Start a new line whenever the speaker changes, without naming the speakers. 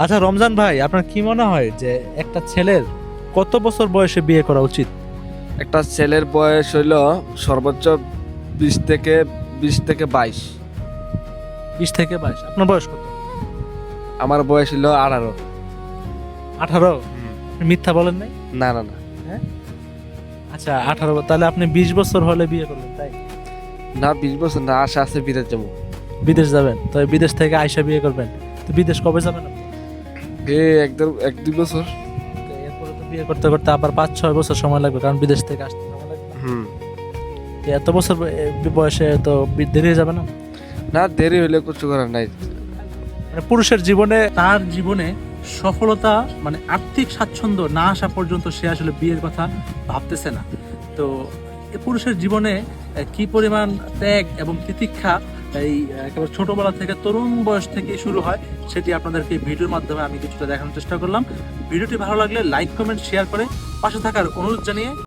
আচ্ছা রমজান ভাই, আপনার কি মনে হয় যে একটা ছেলের কত বছর বয়সে বিয়ে করা উচিত?
একটা ছেলের বয়স হইল সর্বোচ্চ 20 থেকে 22।
20 থেকে 22। আপনার বয়স কত?
আমার বয়স হইল 18।
18? মিথ্যা বলেন নাই?
না না না
আচ্ছা 18, তাহলে আপনি 20 বছর হলে বিয়ে করবেন, তাই?
না, 20 বছর না, আশা আছে বিদেশ যাবো।
বিদেশ যাবেন? তো বিদেশ থেকে আইসা বিয়ে করবেন? তো বিদেশ কবে যাবেন আপনি?
একদম 1-2 বছর।
তো এরপরে তো বিয়ে করতে করতে আবার 5-6 বছর সময় লাগবে, কারণ বিদেশ থেকে আসতে সময় লাগবে না? তো এত বছর বয়সে তো দেরি হয়ে যাবে না?
না, দেরি হইলে কিছু করার নাই।
মানে পুরুষের জীবনে, তার জীবনে সফলতা মানে আর্থিক স্বাচ্ছন্দ্য না আসা পর্যন্ত সে আসলে বিয়ের কথা ভাবতেছে না। তো এ পুরুষের জীবনে কি পরিমাণ ত্যাগ এবং তিতিক্ষা এই একেবারে ছোটবেলা থেকে তরুণ বয়স থেকে শুরু হয়, সেটি আপনাদেরকে এই ভিডিওর মাধ্যমে আমি কিছুটা দেখানোর চেষ্টা করলাম। ভিডিওটি ভালো লাগলে লাইক, কমেন্ট, শেয়ার করে পাশে থাকার অনুরোধ জানিয়ে